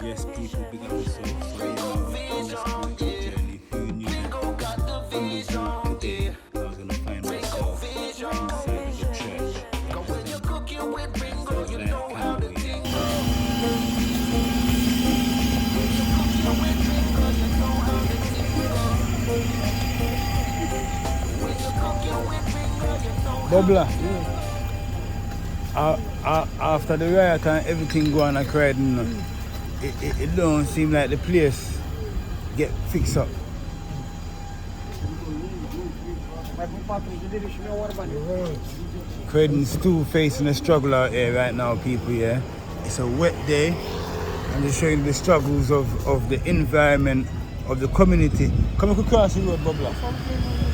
Yes, people, big up yourself. So, you know, on the spiritual journey, who knew that on the road today I was gonna find myself inside of a church. You understand? So it's like candle, yeah. Bobla, after the riot and everything going on Croydon, it don't seem like the place get fixed up. Croydon's still facing a struggle out here right now, people, yeah. It's a wet day. I'm just showing the struggles of the environment, of the community. Come on, cross the road, Bobla.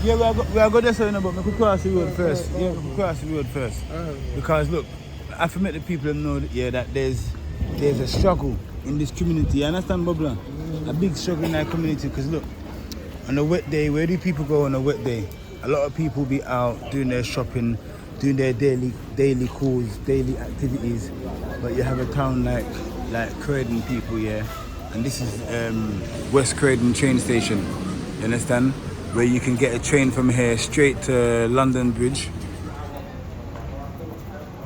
Yeah, we are going there, but we could cross the road first. Yeah, we could cross the road first. Because look, I have to make the people know that, yeah, that there's a struggle in this community. You understand, Bobla? A big struggle in that community. Because look, on a wet day, where do people go on a wet day? A lot of people be out doing their shopping, doing their daily calls, daily activities. But you have a town like Croydon, people, yeah. And this is West Croydon train station. You understand? Where you can get a train from here straight to London Bridge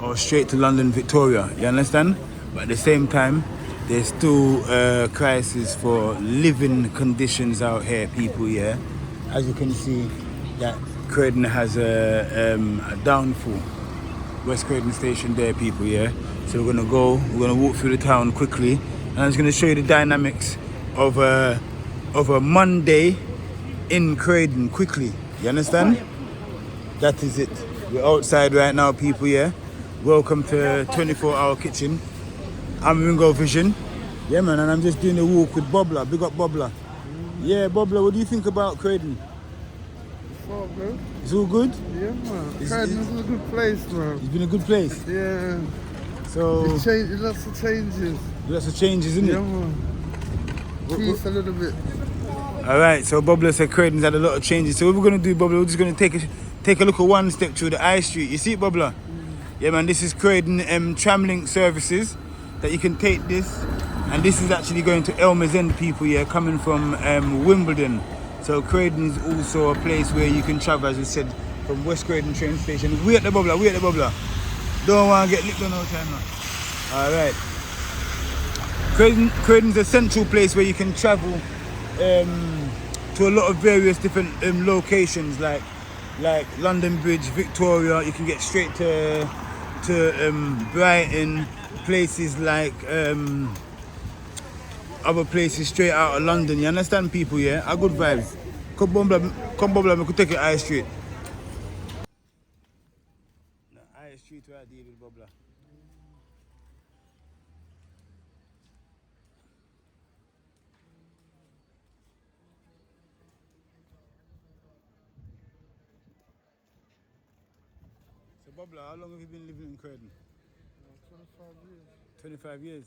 or straight to London Victoria. You understand? But at the same time, there's still a crisis for living conditions out here, people, yeah. As you can see, that Croydon has a downfall. West Croydon station there, people, yeah. So we're gonna walk through the town quickly, and I'm just gonna show you the dynamics of a Monday in Croydon quickly. You understand? That is it. We're outside right now, people, yeah. Welcome to 24-hour kitchen. I'm Ringo Vision. Yeah, man, and I'm just doing a walk with Bobla. Big up Bobla. Yeah, Bobla, what do you think about Croydon? It's all good. It's all good? Yeah, man. Croydon's a good place, man. It's been a good place? Yeah. So... lots of changes. Lots of changes, isn't it? Yeah, man. Peace a little bit. Alright, so Bobla said Croydon's had a lot of changes. So what we're going to do, Bobla, we're just going to take a look at one step through the high street. You see it, Bobla? Yeah, man, this is Croydon Tramlink services that you can take this. And this is actually going to Elmer's End, people, yeah, coming from Wimbledon. So Croydon is also a place where you can travel, as we said, from West Croydon train station. We at the Bobla, we at the Bobla. Don't want to get licked on no time now. Alright. Croydon's a central place where you can travel to a lot of various different locations like London Bridge, Victoria. You can get straight to Brighton, places like other places straight out of London. You understand, people, yeah? A good vibes. Come Bobla, we could take it High Street. No, High Street where I deal with Bobla. So Bobla, how long have you been living in Croydon? 25 years. 25 years.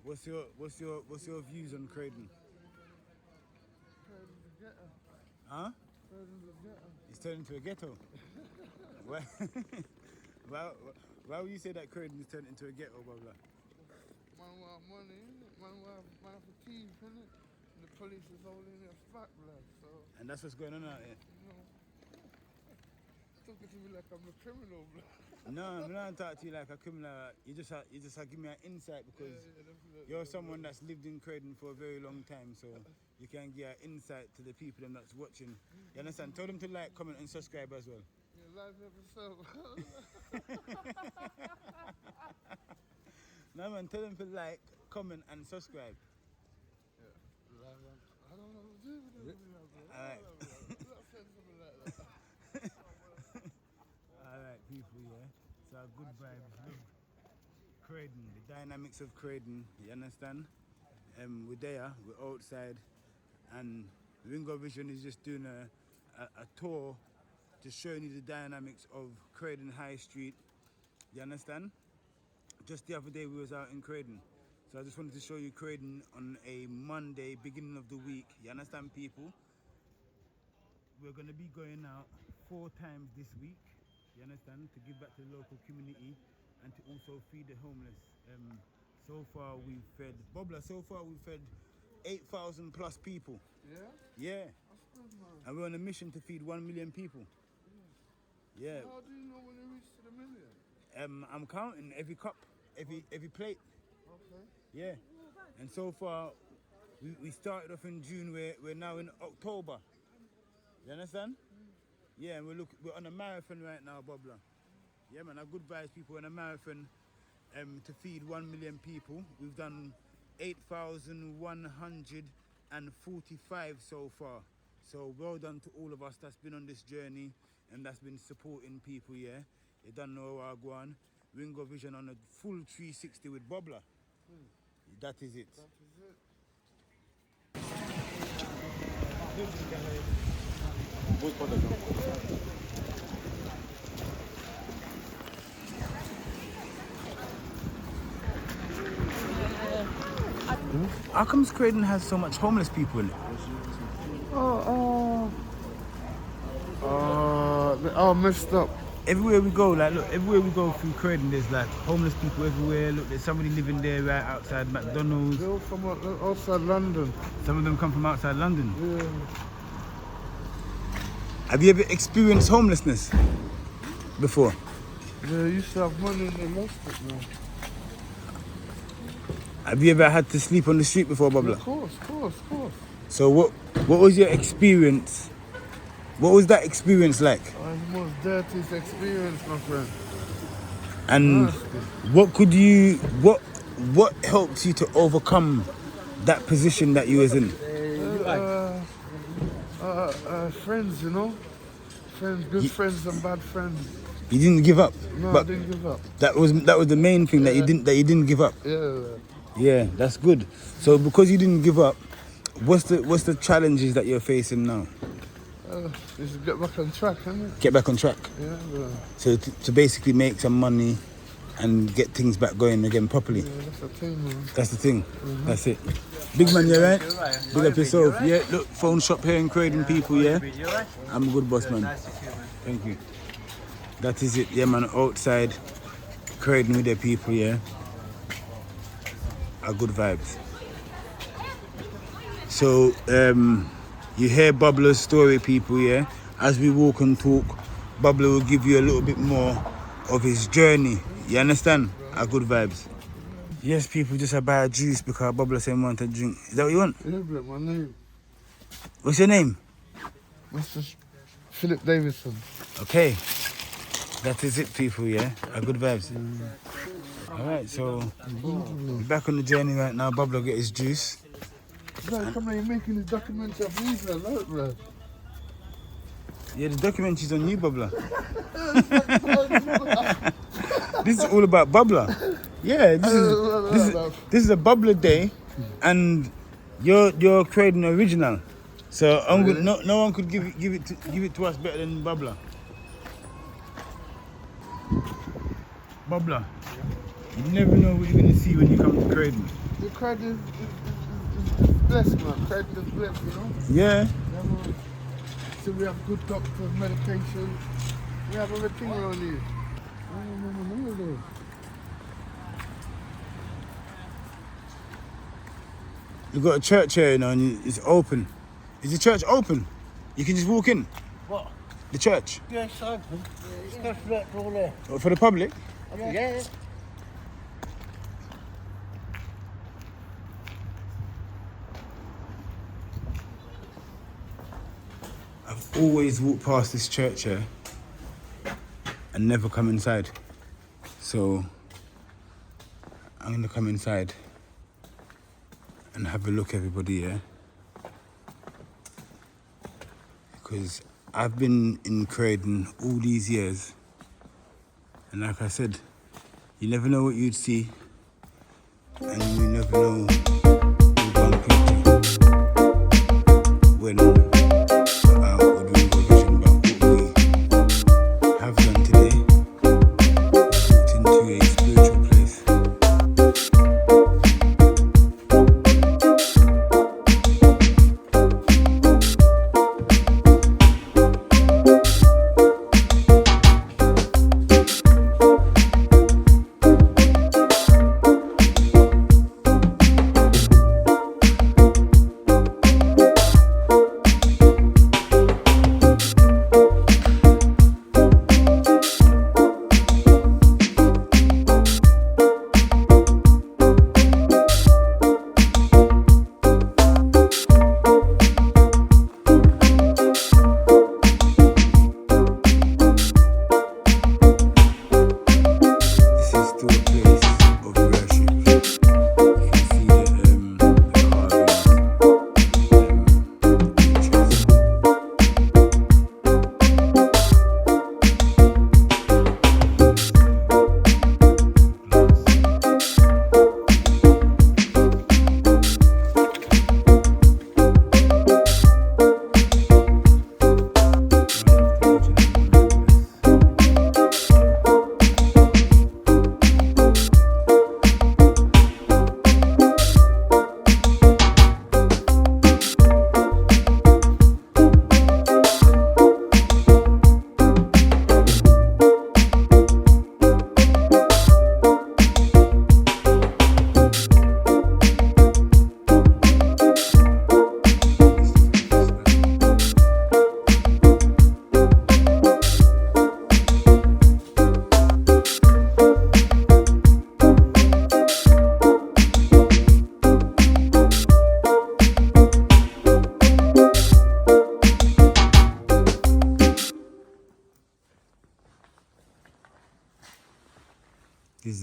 What's your views on Croydon? Croydon's a ghetto. Huh? Croydon's a ghetto. It's turned into a ghetto. why, why would you say that Croydon is turned into a ghetto, Bobla? Man want money, innit? Man have a thief, innit? And the police is holding their fat, blood, so... And that's what's going on out here? You know... Talking to me like I'm a criminal, blood. No, I'm not talking to you like a criminal. You just give me an insight because you're someone that's lived in Croydon for a very long time, so you can give an insight to the people that's watching. You understand? Tell them to like, comment and subscribe as well. Yeah, live episode. No man, tell them to like, comment and subscribe. Yeah, live on. I don't know what to do with it, bro. Alright. I'm not saying something like that. Alright, people, yeah. So good vibes. Croydon, the dynamics of Croydon, you understand? We're there, we're outside, and Ringo Vision is just doing a tour, just showing you the dynamics of Croydon High Street. You understand? Just the other day we was out in Croydon. So I just wanted to show you Croydon on a Monday, beginning of the week. You understand, people? We're going to be going out 4 times this week. You understand? To give back to the local community and to also feed the homeless. So far we've fed, Bobla, so far we've fed 8,000 plus people. Yeah? Yeah. That's good, man. And we're on a mission to feed 1 million people. Yeah. How do you know when you reach to the million? I'm counting every cup, every plate. Okay. Yeah. And so far, we started off in June, we're now in October. You understand? Yeah, and we're on a marathon right now, Bobla. Yeah, man, our good vibes people on a marathon to feed 1 million people. We've done 8,145 so far. So well done to all of us that's been on this journey and that's been supporting people, yeah. You don't know how I go on. Ringo Vision on a full 360 with Bobla. That is it. That is it. How comes Croydon has so much homeless people in it? They all messed up. Everywhere we go, like look, everywhere we go through Croydon, there's like homeless people everywhere. Look, there's somebody living there right outside McDonald's. They're all from outside London. Some of them come from outside London. Yeah. Have you ever experienced homelessness before? Yeah, you used to have money and they lost it, man. Have you ever had to sleep on the street before, Bobla? Of course. So what was your experience? What was that experience like? It's the most dirtiest experience, my friend. And Nasty. what helped you to overcome that position that you was in? Friends, you know? Friends, good friends and bad friends. You didn't give up. No, But I didn't give up. that was the main thing that you didn't give up. Yeah. Yeah, that's good. So because you didn't give up, what's the challenges that you're facing now? Just get back on track, innit? Get back on track. Yeah, bro. So to basically make some money and get things back going again properly. Yeah, that's the thing, man. That's the thing. That's it. Big man, you right? Big up yourself. Yeah, look, phone shop here in Croydon, people, yeah? I'm a good boss, man. Thank you. That is it, yeah, man. Outside Croydon with their people, yeah? Are good vibes. So, you hear Bubler's story, people, yeah? As we walk and talk, Bubler will give you a little bit more of his journey. You understand? Are good vibes. Yes, people, just I buy a juice because Bubler said he wanted to drink. Is that what you want? Yeah, bro, my name. What's your name? Mr. Philip Davidson. Okay. That is it, people, yeah? Are good vibes. Alright, so we're back on the journey right now. Bubler get his juice. Bro, come on, you're making the documentary of me, bro. Yeah, the documentary's on you, Bubler. This is all about Bubler. Yeah, this is a Bubler day, and you're creating an original. So no one could give it to us better than Bubler. Bubler, you never know what you're gonna see when you come to Croydon. The Croydon is blessed, man. Croydon is blessed, you know? Yeah. So we have good doctors, medication. We have everything around here. No. You've got a church here, you know, and it's open. Is the church open? You can just walk in? What? The church? Yeah, it's open. It's got a flat door there. For the public? Yeah. I've always walked past this church here and never come inside. So I'm gonna come inside and have a look, everybody, yeah? Because I've been in Croydon all these years, and like I said, you never know what you'd see, and you never know who'd bump into when out with Ringo Vision about what we have done today. Walked into a spiritual place.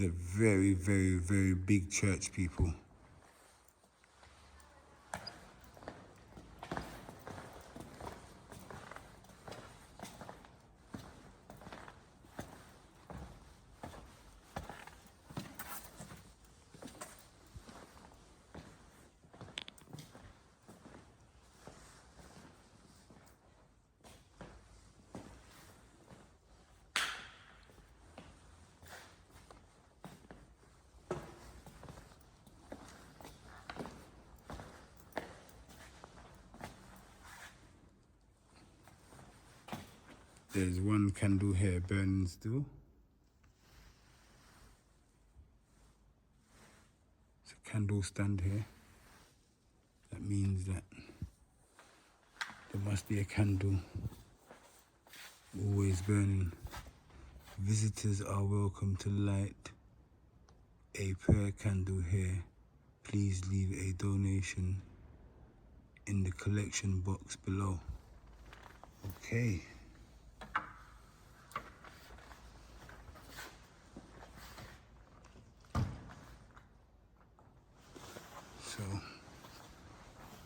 a very, very, very big church, people. There's one candle here burning still. It's a candle stand here. That means that there must be a candle always burning. Visitors are welcome to light a prayer candle here. Please leave a donation in the collection box below. Okay. So,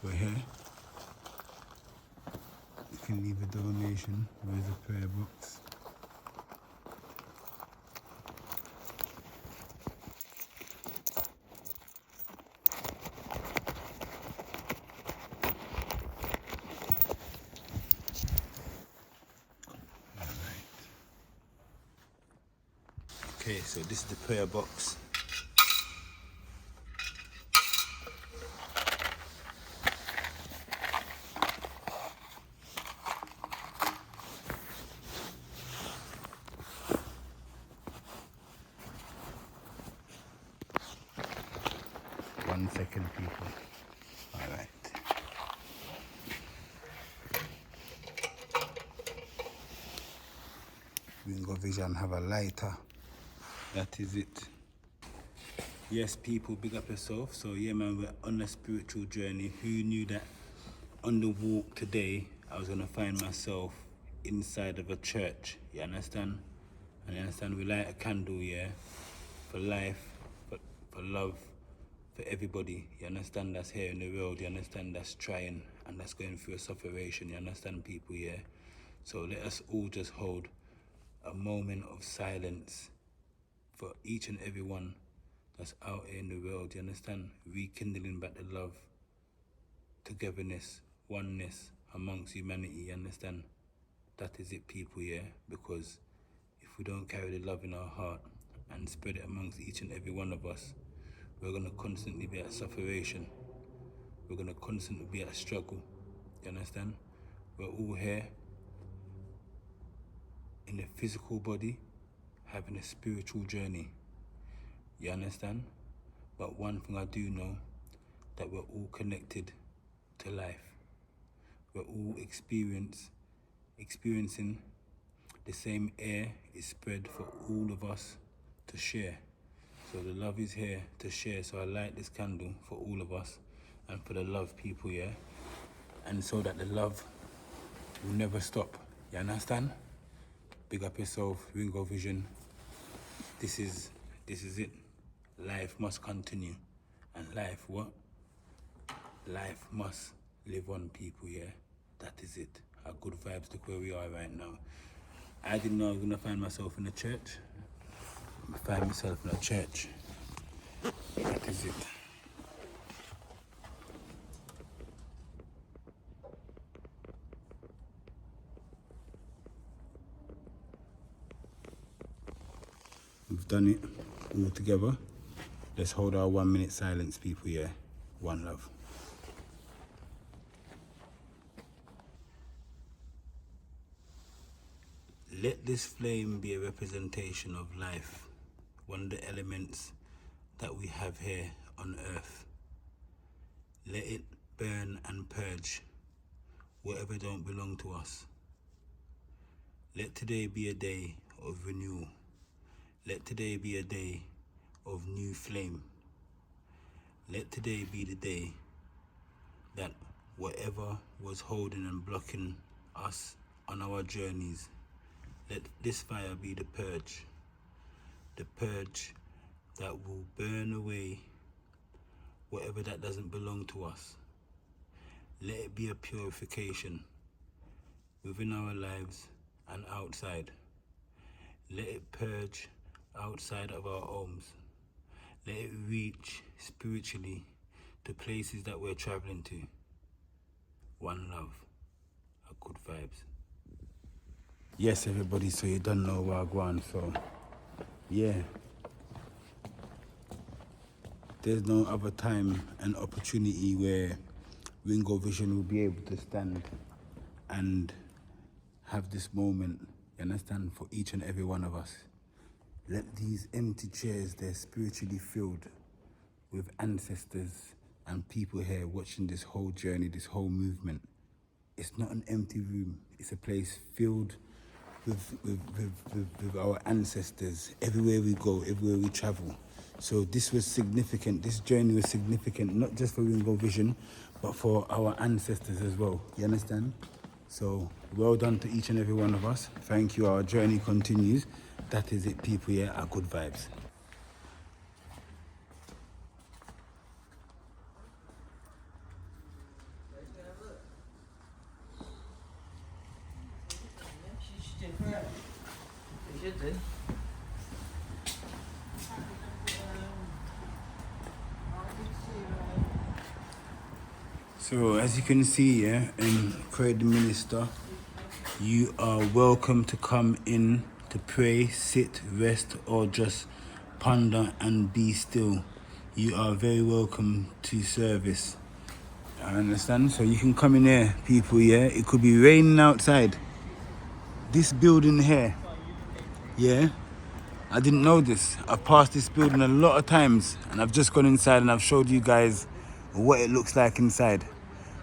we're here. You can leave a donation. Where's the prayer box? Alright. Okay, so this is the prayer box. One second, people. All right. Ringo Vision have a lighter. That is it. Yes, people, big up yourself. So yeah, man, we're on a spiritual journey. Who knew that on the walk today, I was gonna find myself inside of a church? You understand? And you understand, we light a candle, yeah, for life, for love, for everybody. You understand, that's here in the world. You understand, that's trying and that's going through a separation. You understand, people, yeah. So let us all just hold a moment of silence for each and every one that's out here in the world. You understand, rekindling back the love, togetherness, oneness amongst humanity. You understand, that is it, people, yeah. Because if we don't carry the love in our heart and spread it amongst each and every one of us, we're going to constantly be at separation. We're going to constantly be at struggle. You understand? We're all here in a physical body having a spiritual journey. You understand? But one thing I do know, that we're all connected to life. We're all experiencing the same air is spread for all of us to share. So the love is here to share. So I light this candle for all of us and for the love, people, yeah? And so that the love will never stop. You understand? Big up yourself, Ringo Vision. This is it. Life must continue. And life, what? Life must live on, people, yeah? That is it. Our good vibes, look where we are right now. I didn't know I was gonna find myself in a church. I find myself in a church. That is it. We've done it all together. Let's hold our 1 minute silence, people, yeah? One love. Let this flame be a representation of life, one of the elements that we have here on earth. Let it burn and purge whatever don't belong to us. Let today be a day of renewal. Let today be a day of new flame. Let today be the day that whatever was holding and blocking us on our journeys, let this fire be the purge that will burn away whatever that doesn't belong to us. Let it be a purification within our lives and outside. Let it purge outside of our homes. Let it reach spiritually to places that we're traveling to. One love, a good vibes. Yes, everybody, so you don't know where I'm going, so yeah. There's no other time and opportunity where Ringo Vision will be able to stand and have this moment, you understand, for each and every one of us. Let these empty chairs, they're spiritually filled with ancestors and people here watching this whole journey, this whole movement. It's not an empty room. It's a place filled with our ancestors. Everywhere we go, everywhere we travel. So this was significant. This journey was significant, not just for Ringo Vision, but for our ancestors as well. You understand? So well done to each and every one of us. Thank you. Our journey continues. That is it, people. Yeah, our good vibes. So as you can see, yeah, in Croydon Minister, you are welcome to come in to pray, sit, rest, or just ponder and be still. You are very welcome to service. I understand? So you can come in here, people, yeah? It could be raining outside. This building here, yeah? I didn't know this. I've passed this building a lot of times, and I've just gone inside and I've showed you guys what it looks like inside.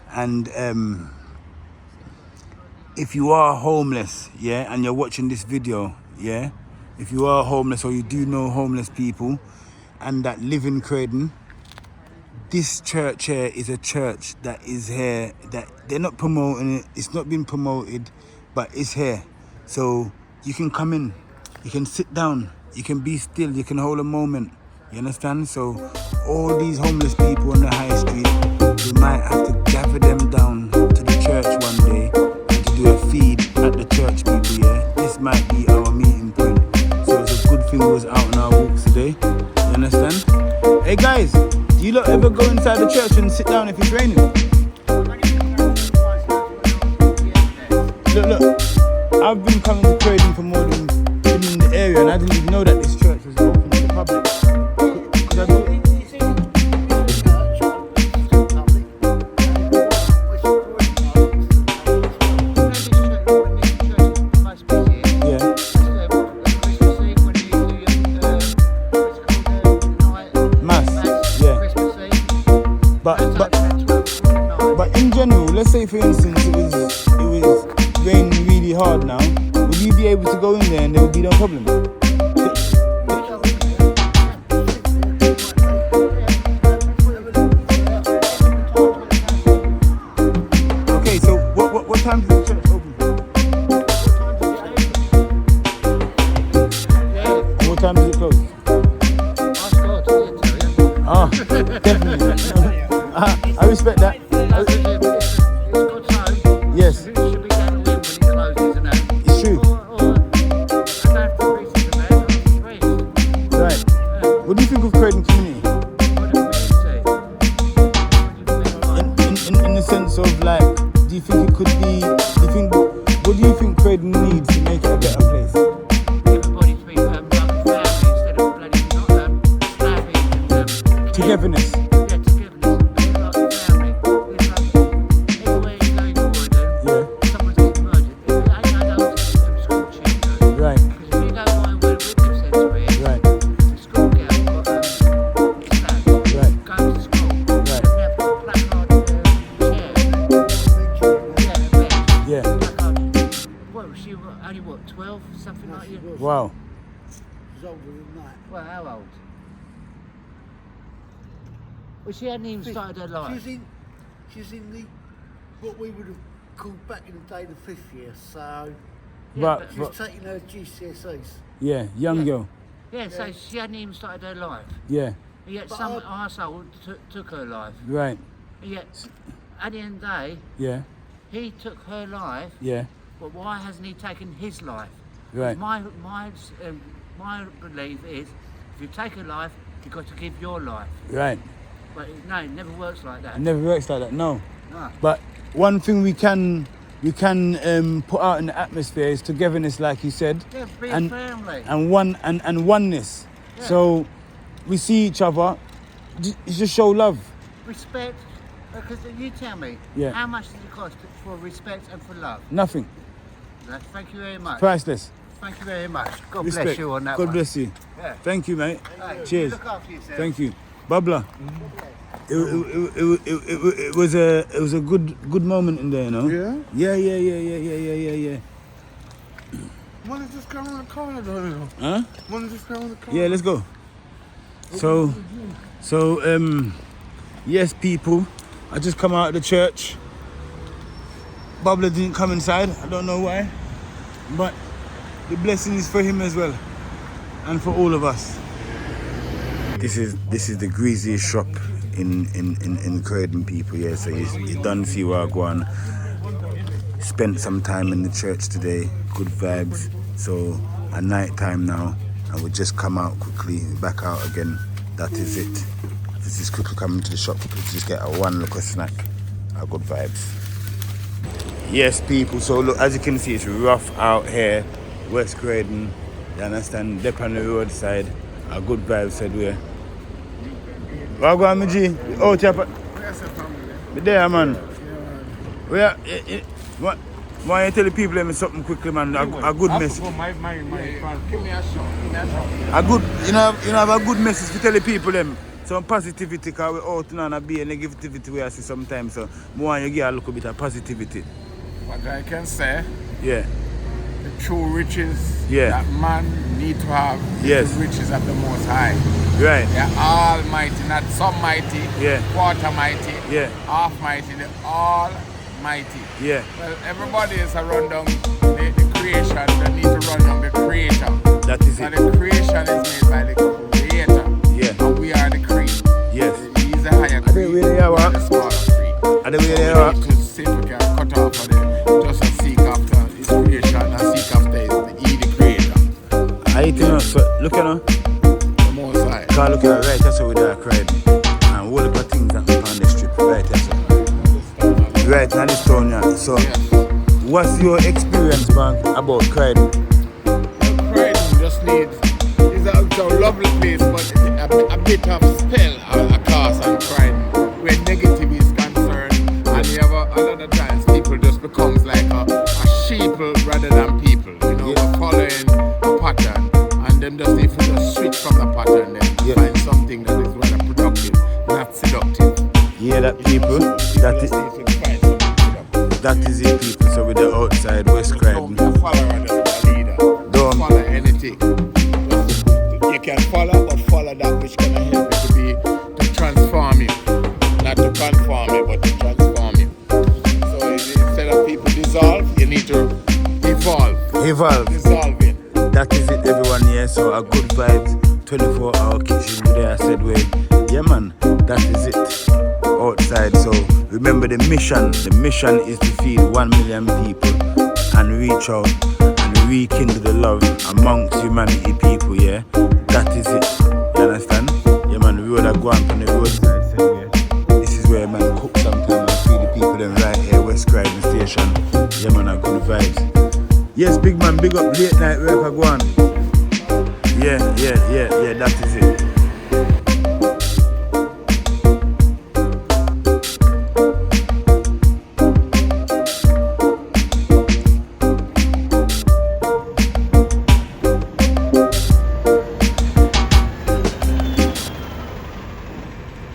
And if you are homeless, yeah, and you're watching this video, yeah, if you are homeless or you do know homeless people and that live in Croydon, this church here is a church that is here, that they're not promoting it, it's not been promoted, but it's here. So you can come in, you can sit down, you can be still, you can hold a moment, you understand? So all these homeless people on the high street, we might have to gather them down to the church one day and to do a feed at the church, people, yeah? This might be our meeting point. So it's a good thing we was out on our walks today, you understand? Hey guys, do you lot ever go inside the church and sit down if it's raining? Look, I've been coming to Croydon for more than been in the area, and I didn't even know that this church was open to the public. Could I do it? But in general, let's say for instance it was raining really hard now, would you be able to go in there and there would be no problem? Okay, so what time does the church open? And what time does it close? Ah, definitely. I respect that. Yes. It's true. Right. What do you think of Croydon community? In the sense of like, do you think it could be? What do you think Croydon needs to make it a better place? Everybody to be like a family instead of bloody not Togetherness. Wow. She's older than that. Well, how old? Well, she hadn't even started her life. She's in the, what we would have called back in the day, the 5th year, so Yeah, she's taking her GCSEs. Yeah, young girl. Yeah, so she hadn't even started her life. Yeah, And yet some arsehole took her life. right. And yet, at the end of the day, Yeah, he took her life, yeah, but why hasn't he taken his life? right. My belief is, if you take a life, you've got to give your life. Right. But no, it never works like that. It never works like that, no. No. But one thing we can put out in the atmosphere is togetherness, like you said, Yeah, be a and family. and oneness. Yeah. So we see each other. It's just show love. Respect, because you tell me, Yeah. how much does it cost for respect and for love? Nothing. Thank you very much. Priceless. Thank you very much. God Respect. bless you on that God one. bless you. Yeah. Thank you, mate. Hey, Cheers. Look after yourself. Thank you, Babla. It was a good moment in there, you know. Yeah? Yeah. One is just coming on the corner, though, you know. Huh? One is just coming on the corner. Yeah, let's go. So yes, people. I just come out of the church. Babla didn't come inside. I don't know why, but the blessing is for him as well, and for all of us. This is the greasiest shop in Croydon, people. Yeah, so you done see where I go on. Spent some time in the church today. Good vibes. So at night time now, and we just come out quickly, back out again. That is it. This is quickly coming to the shop quickly to just get a one look of snack. Our good vibes. Yes, people. So look, as you can see, it's rough out here, West Croydon. You understand? Dep on the roadside. Our good vibes said we're. Well, go on, my G. Oh, chapa. Where's the family? Me there, man. Yeah, man. Where? Why you tell the people them something quickly, man? A good message. Give me a shot. A good, you know, have a good message to tell the people them. Some positivity, because we're out now and be a negativity we I see sometimes. So, more want you give a little bit of positivity. What I can say, Yeah. the true riches Yeah. that man need to have is Yes. the riches of the Most High. Right. They're almighty, not some mighty, Yeah. quarter mighty, Yeah. half mighty, they're almighty. Yeah. Well, everybody is a rundown the creation, they need to run down the creator. That is And it. the creation is made by the creator. Yeah. And we are the creed. Yes. He's a higher creed. they where they are, we're the smaller creed. Are they where they So are? we need to see if we can cut off of them. Just to seek after his creation and seek after the creator. I think so. Look at her. The Most High. Cause look at her right, that's how we are crying. And all the things that we on the strip, right, that's how. Right, now this town, yeah. So, what's your experience, man, about Croydon? Croydon just needs, it's a lovely place, but a bit of spell a cast on Croydon, where negative is concerned, and you have a lot of times people just becomes like a sheeple rather than people, you know, following a pattern, and them just need to just switch from the pattern then to find something that is rather productive, not seductive. Yeah, that people, that is it, people. So with the outside West Croydon. Don't be a follower, just a leader. Don't follow anything. You can follow, but follow that which can help you to transform you. Not to conform you, but to transform you. So instead of people dissolve, you need to evolve. Dissolving. That is it, everyone. Yeah. So a good vibes, 24-hour kitchen there. I said, wait, yeah, man. That is it. Outside. So remember the mission. The mission is to feed 1 million people and reach out and rekindle the love amongst humanity, people. Yeah, that is it. You understand? Yeah, man. We would have gone on the roadside. So, yeah, this is where man cook sometimes and feed the people them right here, West Croydon Station. Yeah, man. A good vibes. Yes, big man. Big up late night work. I go on. Yeah. That is it.